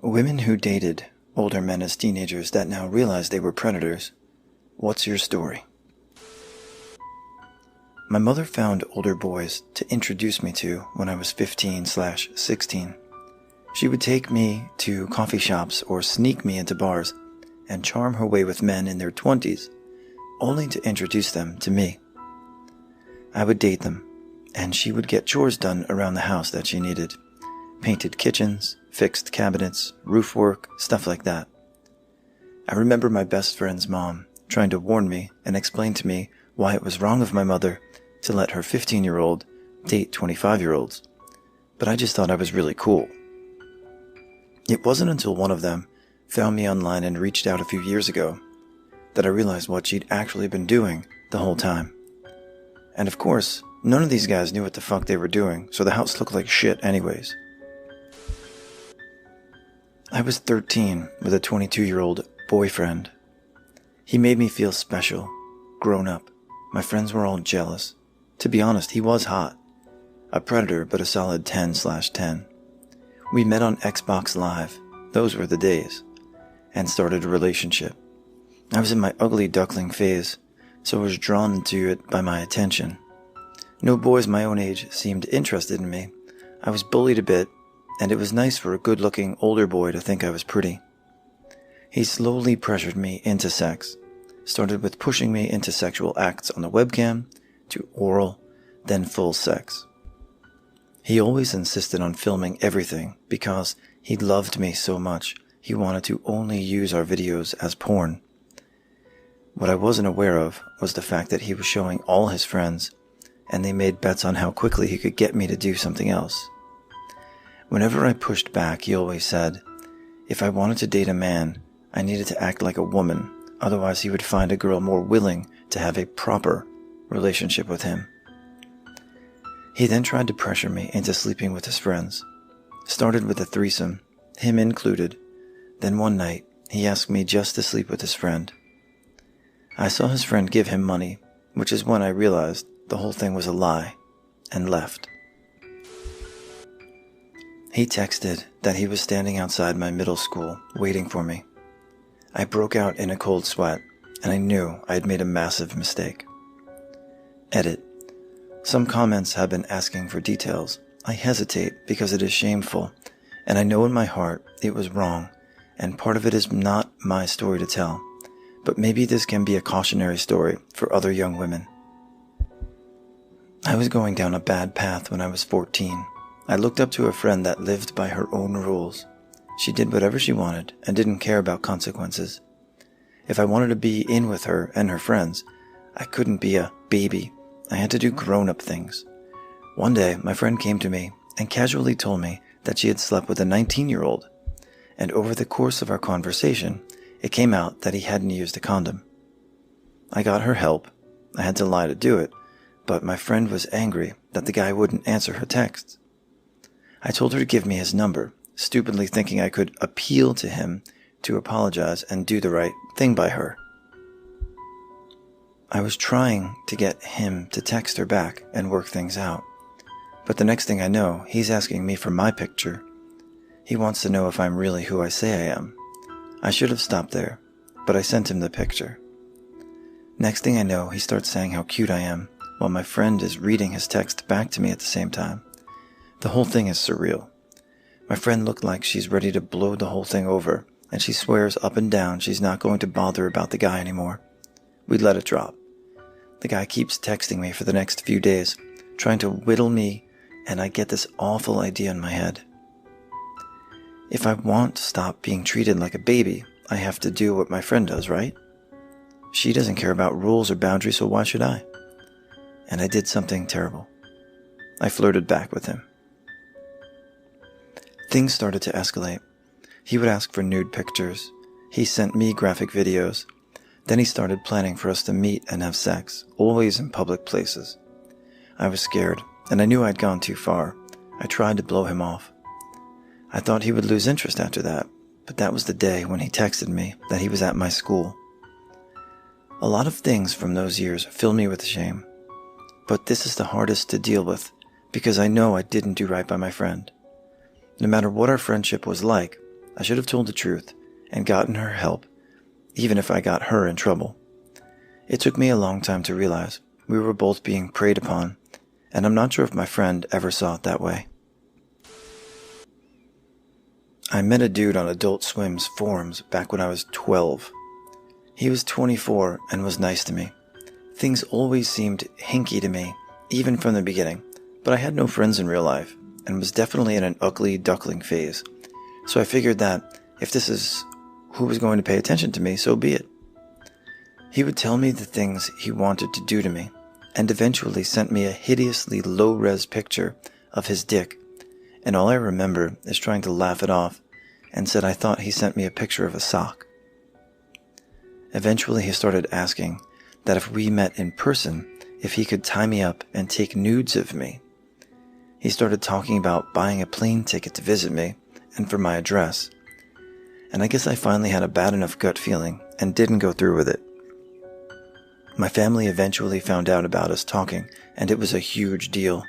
Women who dated older men as teenagers that now realize they were predators. What's your story? My mother found older boys to introduce me to when I was 15/16. She would take me to coffee shops or sneak me into bars and charm her way with men in their 20s, only to introduce them to me. I would date them, and she would get chores done around the house that she needed. Painted kitchens, fixed cabinets, roof work, stuff like that. I remember my best friend's mom trying to warn me and explain to me why it was wrong of my mother to let her 15-year-old date 25-year-olds, but I just thought I was really cool. It wasn't until one of them found me online and reached out a few years ago that I realized what she'd actually been doing the whole time. And of course, none of these guys knew what the fuck they were doing, so the house looked like shit anyways. I was 13 with a 22-year-old boyfriend. He made me feel special, grown up. My friends were all jealous. To be honest, he was hot. A predator, but a solid 10/10. We met on Xbox Live, those were the days, and started a relationship. I was in my ugly duckling phase, so I was drawn into it by my attention. No boys my own age seemed interested in me. I was bullied a bit, and it was nice for a good-looking older boy to think I was pretty. He slowly pressured me into sex, started with pushing me into sexual acts on the webcam, to oral, then full sex. He always insisted on filming everything because he loved me so much he wanted to only use our videos as porn. What I wasn't aware of was the fact that he was showing all his friends, and they made bets on how quickly he could get me to do something else. Whenever I pushed back, he always said, if I wanted to date a man, I needed to act like a woman, otherwise he would find a girl more willing to have a proper relationship with him. He then tried to pressure me into sleeping with his friends. Started with a threesome, him included. Then one night, he asked me just to sleep with his friend. I saw his friend give him money, which is when I realized the whole thing was a lie, and left. He texted that he was standing outside my middle school, waiting for me. I broke out in a cold sweat, and I knew I had made a massive mistake. Edit. Some comments have been asking for details. I hesitate because it is shameful, and I know in my heart it was wrong, and part of it is not my story to tell, but maybe this can be a cautionary story for other young women. I was going down a bad path when I was 14. I looked up to a friend that lived by her own rules. She did whatever she wanted and didn't care about consequences. If I wanted to be in with her and her friends, I couldn't be a baby. I had to do grown-up things. One day, my friend came to me and casually told me that she had slept with a 19-year-old, and over the course of our conversation, it came out that he hadn't used a condom. I got her help. I had to lie to do it, but my friend was angry that the guy wouldn't answer her texts. I told her to give me his number, stupidly thinking I could appeal to him to apologize and do the right thing by her. I was trying to get him to text her back and work things out, but the next thing I know, he's asking me for my picture. He wants to know if I'm really who I say I am. I should have stopped there, but I sent him the picture. Next thing I know, he starts saying how cute I am, while my friend is reading his text back to me at the same time. The whole thing is surreal. My friend looked like she's ready to blow the whole thing over, and she swears up and down she's not going to bother about the guy anymore. We let it drop. The guy keeps texting me for the next few days, trying to whittle me, and I get this awful idea in my head. If I want to stop being treated like a baby, I have to do what my friend does, right? She doesn't care about rules or boundaries, so why should I? And I did something terrible. I flirted back with him. Things started to escalate. He would ask for nude pictures. He sent me graphic videos. Then he started planning for us to meet and have sex, always in public places. I was scared, and I knew I'd gone too far. I tried to blow him off. I thought he would lose interest after that, but that was the day when he texted me that he was at my school. A lot of things from those years fill me with shame, but this is the hardest to deal with because I know I didn't do right by my friend. No matter what our friendship was like, I should have told the truth and gotten her help, even if I got her in trouble. It took me a long time to realize we were both being preyed upon, and I'm not sure if my friend ever saw it that way. I met a dude on Adult Swim's forums back when I was 12. He was 24 and was nice to me. Things always seemed hinky to me, even from the beginning, but I had no friends in real life, and was definitely in an ugly duckling phase. So I figured that if this is who was going to pay attention to me, so be it. He would tell me the things he wanted to do to me, and eventually sent me a hideously low-res picture of his dick, and all I remember is trying to laugh it off, and said I thought he sent me a picture of a sock. Eventually he started asking that if we met in person, if he could tie me up and take nudes of me. He started talking about buying a plane ticket to visit me, and for my address. And I guess I finally had a bad enough gut feeling, and didn't go through with it. My family eventually found out about us talking, and it was a huge deal.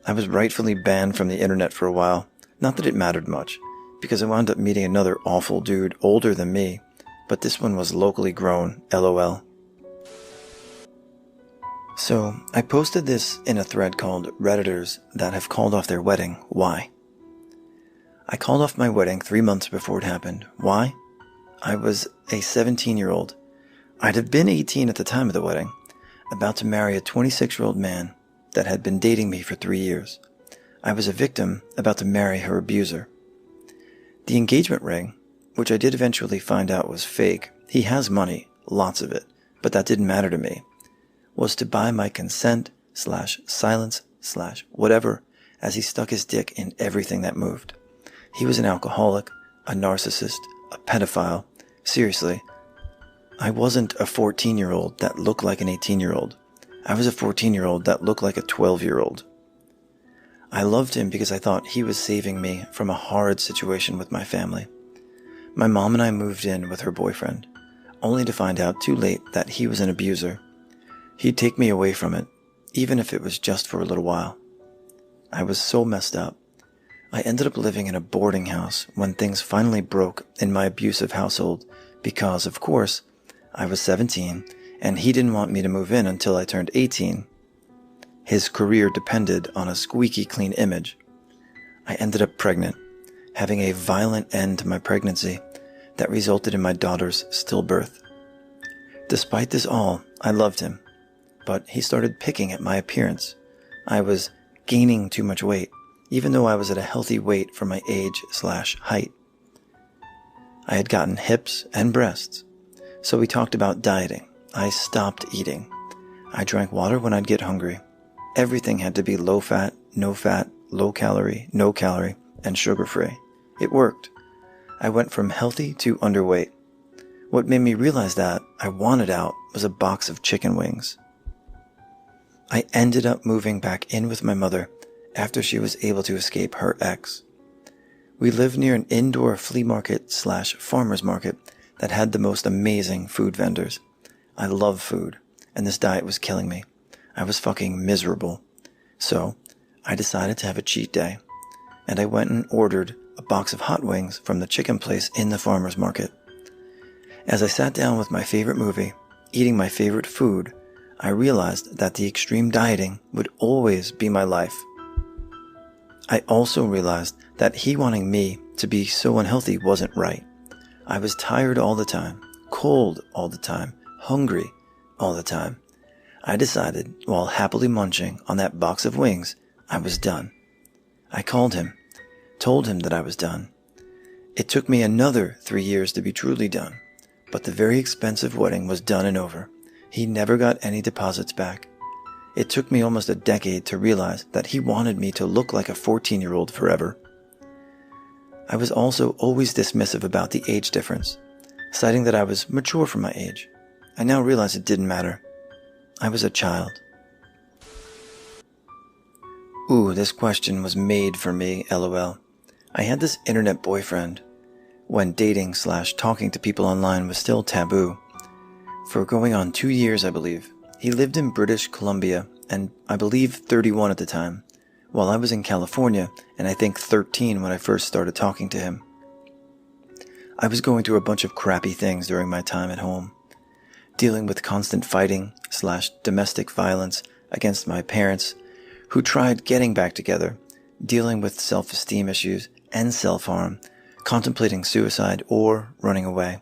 I was rightfully banned from the internet for a while, not that it mattered much, because I wound up meeting another awful dude older than me, but this one was locally grown, LOL. So, I posted this in a thread called Redditors that have called off their wedding, why? I called off my wedding 3 months before it happened. Why? I was a 17-year-old. I'd have been 18 at the time of the wedding, about to marry a 26-year-old man that had been dating me for 3 years. I was a victim about to marry her abuser. The engagement ring, which I did eventually find out was fake, he has money, lots of it, but that didn't matter to me, was to buy my consent /silence/ whatever, as he stuck his dick in everything that moved. He was an alcoholic, a narcissist, a pedophile. Seriously, I wasn't a 14-year-old that looked like an 18-year-old. I was a 14-year-old that looked like a 12-year-old. I loved him because I thought he was saving me from a horrid situation with my family. My mom and I moved in with her boyfriend, only to find out too late that he was an abuser. He'd take me away from it, even if it was just for a little while. I was so messed up. I ended up living in a boarding house when things finally broke in my abusive household because, of course, I was 17 and he didn't want me to move in until I turned 18. His career depended on a squeaky clean image. I ended up pregnant, having a violent end to my pregnancy that resulted in my daughter's stillbirth. Despite this all, I loved him, but he started picking at my appearance. I was gaining too much weight, even though I was at a healthy weight for my age/height. I had gotten hips and breasts, so we talked about dieting. I stopped eating. I drank water when I'd get hungry. Everything had to be low fat, low calorie, no calorie, and sugar-free. It worked. I went from healthy to underweight. What made me realize that I wanted out was a box of chicken wings. I ended up moving back in with my mother after she was able to escape her ex. We lived near an indoor flea market/farmer's market that had the most amazing food vendors. I love food, and this diet was killing me. I was fucking miserable. So, I decided to have a cheat day, and I went and ordered a box of hot wings from the chicken place in the farmer's market. As I sat down with my favorite movie, eating my favorite food, I realized that the extreme dieting would always be my life. I also realized that he wanting me to be so unhealthy wasn't right. I was tired all the time, cold all the time, hungry all the time. I decided, while happily munching on that box of wings, I was done. I called him, told him that I was done. It took me another 3 years to be truly done, but the very expensive wedding was done and over. He never got any deposits back. It took me almost a decade to realize that he wanted me to look like a 14-year-old forever. I was also always dismissive about the age difference, citing that I was mature for my age. I now realize it didn't matter. I was a child. Ooh, this question was made for me, LOL. I had this internet boyfriend when dating/talking to people online was still taboo. For going on 2 years, I believe. He lived in British Columbia, and I believe 31 at the time, while I was in California, and I think 13 when I first started talking to him. I was going through a bunch of crappy things during my time at home, dealing with constant fighting/domestic violence against my parents, who tried getting back together, dealing with self-esteem issues and self-harm, contemplating suicide or running away.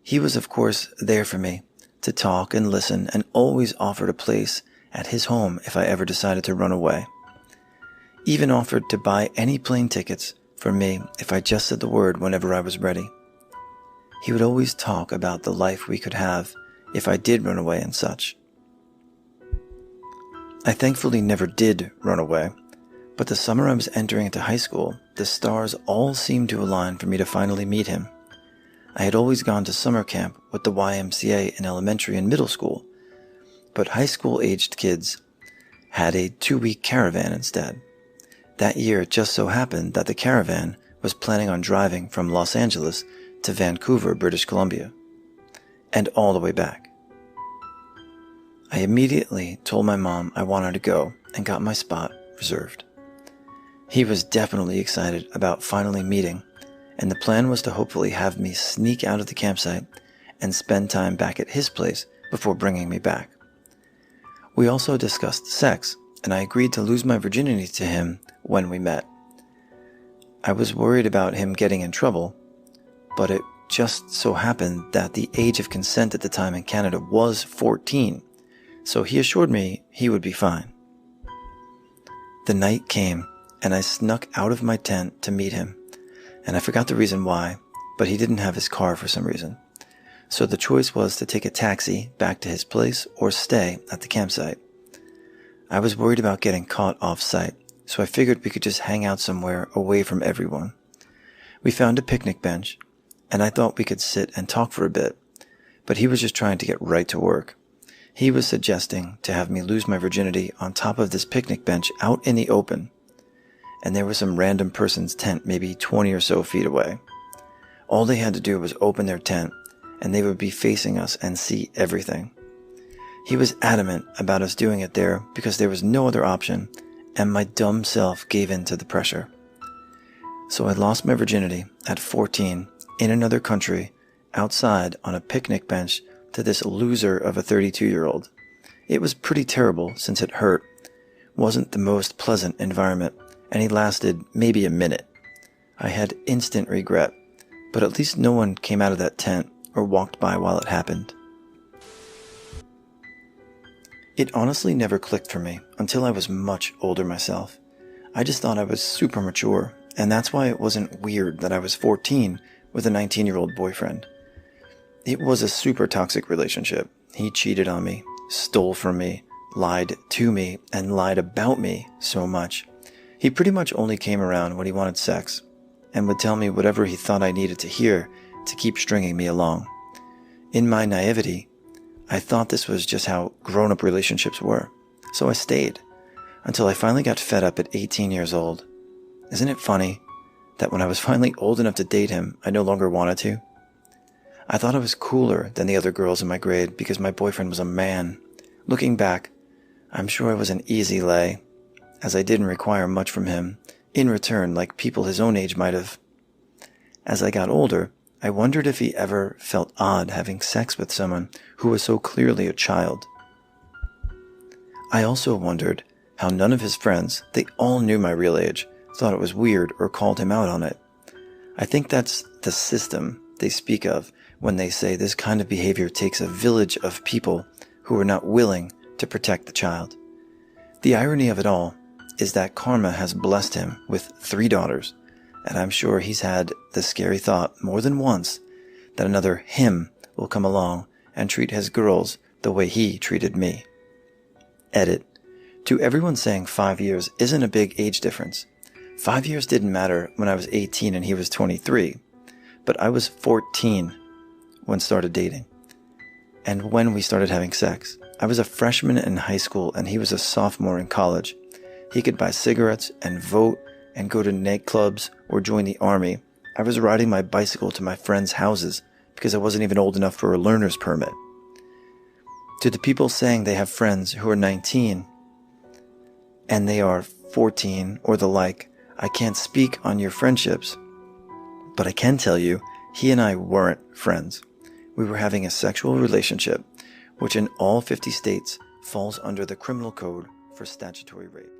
He was, of course, there for me, to talk and listen, and always offered a place at his home if I ever decided to run away. Even offered to buy any plane tickets for me if I just said the word whenever I was ready. He would always talk about the life we could have if I did run away and such. I thankfully never did run away, but the summer I was entering into high school, the stars all seemed to align for me to finally meet him. I had always gone to summer camp with the YMCA in elementary and middle school, but high school-aged kids had a 2-week caravan instead. That year it just so happened that the caravan was planning on driving from Los Angeles to Vancouver, British Columbia, and all the way back. I immediately told my mom I wanted to go and got my spot reserved. He was definitely excited about finally meeting, and the plan was to hopefully have me sneak out of the campsite and spend time back at his place before bringing me back. We also discussed sex, and I agreed to lose my virginity to him when we met. I was worried about him getting in trouble, but it just so happened that the age of consent at the time in Canada was 14, so he assured me he would be fine. The night came, and I snuck out of my tent to meet him, and I forgot the reason why, but he didn't have his car for some reason. So the choice was to take a taxi back to his place or stay at the campsite. I was worried about getting caught off-site, so I figured we could just hang out somewhere away from everyone. We found a picnic bench, and I thought we could sit and talk for a bit, but he was just trying to get right to work. He was suggesting to have me lose my virginity on top of this picnic bench out in the open, and there was some random person's tent maybe 20 or so feet away. All they had to do was open their tent, and they would be facing us and see everything. He was adamant about us doing it there because there was no other option, and my dumb self gave in to the pressure. So I lost my virginity at 14 in another country, outside on a picnic bench, to this loser of a 32-year-old. It was pretty terrible since it hurt, wasn't the most pleasant environment, and he lasted maybe a minute. I had instant regret, but at least no one came out of that tent or walked by while it happened. It honestly never clicked for me until I was much older myself. I just thought I was super mature, and that's why it wasn't weird that I was 14 with a 19-year-old boyfriend. It was a super toxic relationship. He cheated on me, stole from me, lied to me, and lied about me so much. He pretty much only came around when he wanted sex, and would tell me whatever he thought I needed to hear to keep stringing me along. In my naivety, I thought this was just how grown-up relationships were, so I stayed, until I finally got fed up at 18 years old. Isn't it funny that when I was finally old enough to date him, I no longer wanted to? I thought I was cooler than the other girls in my grade because my boyfriend was a man. Looking back, I'm sure I was an easy lay, as I didn't require much from him in return like people his own age might have. As I got older, I wondered if he ever felt odd having sex with someone who was so clearly a child. I also wondered how none of his friends, they all knew my real age, thought it was weird or called him out on it. I think that's the system they speak of when they say this kind of behavior takes a village of people who are not willing to protect the child. The irony of it all is that karma has blessed him with 3 daughters, and I'm sure he's had the scary thought more than once that another him will come along and treat his girls the way he treated me. Edit. To everyone saying 5 years isn't a big age difference. 5 years didn't matter when I was 18 and he was 23, but I was 14 when started dating, and when we started having sex. I was a freshman in high school and he was a sophomore in college. He could buy cigarettes and vote and go to nightclubs or join the army. I was riding my bicycle to my friends' houses because I wasn't even old enough for a learner's permit. To the people saying they have friends who are 19 and they are 14 or the like, I can't speak on your friendships, but I can tell you He and I weren't friends. We were having a sexual relationship, which in all 50 states falls under the criminal code for statutory rape.